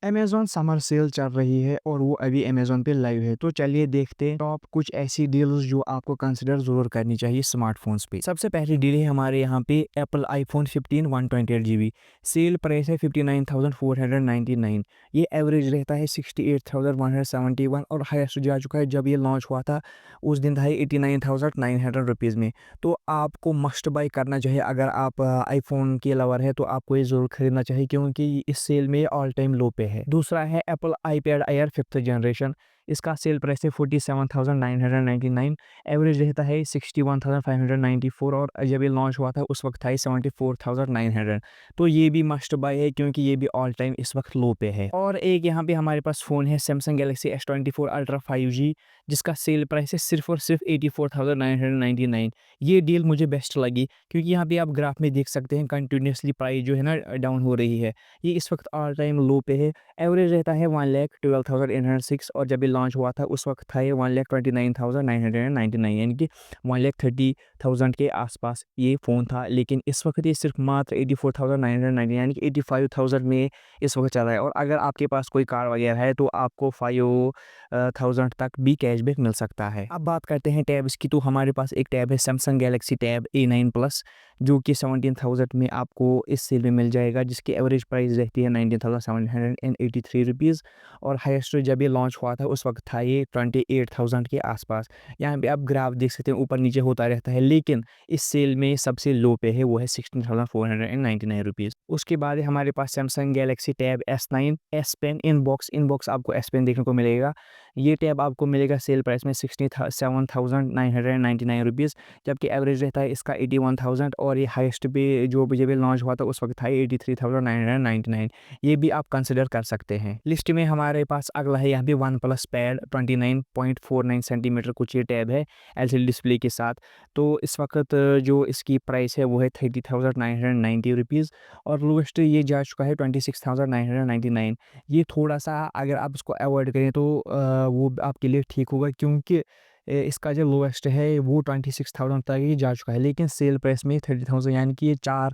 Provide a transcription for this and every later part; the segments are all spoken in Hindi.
अमेज़न समर सेल चल रही है और वो अभी अमेज़न पे लाइव है। तो चलिए देखते हैं टॉप कुछ ऐसी डील्स जो आपको कंसिडर ज़रूर करनी चाहिए स्मार्टफ़ोन्स पे। सबसे पहली डील है हमारे यहाँ पे Apple iPhone 15 128 GB. Sale price है 59,499। ये एवरेज रहता है 68,171 और हाईएस्ट जा चुका है जब ये लॉन्च हुआ था, उस दिन था ये 89,900 रुपीज़ में। तो आपको मस्ट बाय करना चाहिए अगर आप आईफ़ोन के लवर हैं, तो आपको ये ज़रूर खरीदना चाहिए क्योंकि इस सेल में ऑल टाइम लो पे है। दूसरा है Apple iPad air 5th generation. इसका सेल प्राइस है 47,999। एवरेज रहता है 61,594 और जब ये लॉन्च हुआ था उस वक्त था ये 74,900। तो ये भी मस्ट बाय है क्योंकि ये भी ऑल टाइम इस वक्त लो पे है। और एक यहाँ पे हमारे पास फ़ोन है Samsung Galaxy S24 ultra 5G, जिसका सेल प्राइस है सिर्फ और सिर्फ 84,999। ये डील मुझे बेस्ट लगी क्योंकि यहाँ पे आप ग्राफ में देख सकते हैं कंटिन्यूसली प्राइस जो है ना डाउन हो रही है। ये इस वक्त ऑल टाइम लो पे है। एवरेज रहता है 1,12,806 और जब ये लॉन्च हुआ था उस वक्त था ये 1,29,999, यानी कि 1,30,000 के आसपास ये फ़ोन था। लेकिन इस वक्त ये सिर्फ मात्र 84,999 यानी कि 85,000 में इस वक्त चल रहा है। और अगर आपके पास कोई कार वगैरह है तो आपको 5,000 तक भी कैशबैक मिल सकता है। अब बात करते हैं टैब्स की, तो हमारे पास एक टैब है Samsung Galaxy tab A9 plus, जो कि 17,000 में आपको इस सेल में मिल जाएगा, जिसकी एवरेज प्राइस रहती है 19,783 रुपीज़ और हाईएस्ट जब ये लॉन्च हुआ था उस वक्त था ये 28,000 के आसपास। यहाँ पे आप ग्राफ देख सकते हैं ऊपर नीचे होता रहता है, लेकिन इस सेल में सबसे लो पे है वो है 16,499 रुपीज़। उसके बाद है हमारे पास Samsung Galaxy tab S9 S pen in box आपको S पेन देखने को मिलेगा। ये टैब आपको मिलेगा सेल प्राइस में 67,999 रुपीज़, जबकि एवरेज रहता है इसका 81,000 और ये हाईएस्ट पे जो भी जब ये लॉन्च हुआ था उस वक्त था 83,999। ये भी आप कंसिडर कर सकते हैं। लिस्ट में हमारे पास अगला है यहाँ पे वन प्लस पैड 29.49 सेंटीमीटर कुछ ये टैब है एलसीडी डिस्प्ले के साथ। तो इस वक्त जो इसकी प्राइस है वो है 30,990 रुपीज़ और लोएस्ट ये जा चुका है 26,999। ये थोड़ा-सा अगर आप इसको अवॉइड करें तो वो आपके लिए ठीक होगा क्योंकि इसका जो लोएस्ट है वो 26,000 तक ही जा चुका है, लेकिन सेल प्राइस में 30,000 यानी कि ये 4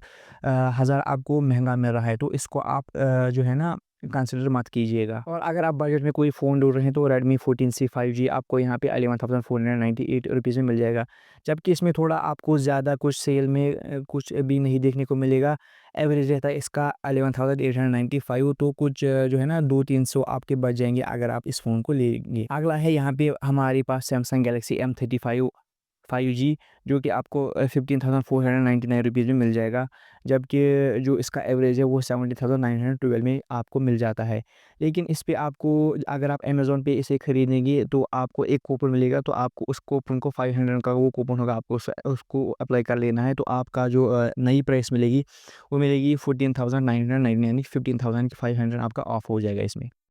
हज़ार आपको महँगा मिल रहा है। तो इसको आप जो है ना कंसिडर मत कीजिएगा। और अगर आप बजट में कोई फ़ोन ढूँढ रहे हैं तो रेडमी 14C 5G आपको यहाँ पे 11,498 रुपीज़ में मिल जाएगा। जबकि इसमें थोड़ा आपको ज़्यादा कुछ सेल में कुछ भी नहीं देखने को मिलेगा। एवरेज रहता है इसका 11,895, तो कुछ जो है ना 200-300 आपके बच जाएँगे अगर आप इस फ़ोन को लेंगे। अगला है यहाँ पे हमारे पास सैमसंग गैलेक्सी M35 5G, जो कि आपको 15,499 रुपीज़ में मिल जाएगा, जबकि जो इसका एवरेज है वो 70,912 में आपको मिल जाता है। लेकिन इस पे आपको अगर आप अमेज़न पे इसे खरीदेंगे तो आपको एक कूपन मिलेगा, तो आपको उस कूपन को 500 का वो कूपन होगा, आपको उसको अप्लाई कर लेना है। तो आपका जो नई प्राइस मिलेगी वो मिलेगी 14,999 यानी 15,500 आपका ऑफ हो जाएगा इसमें।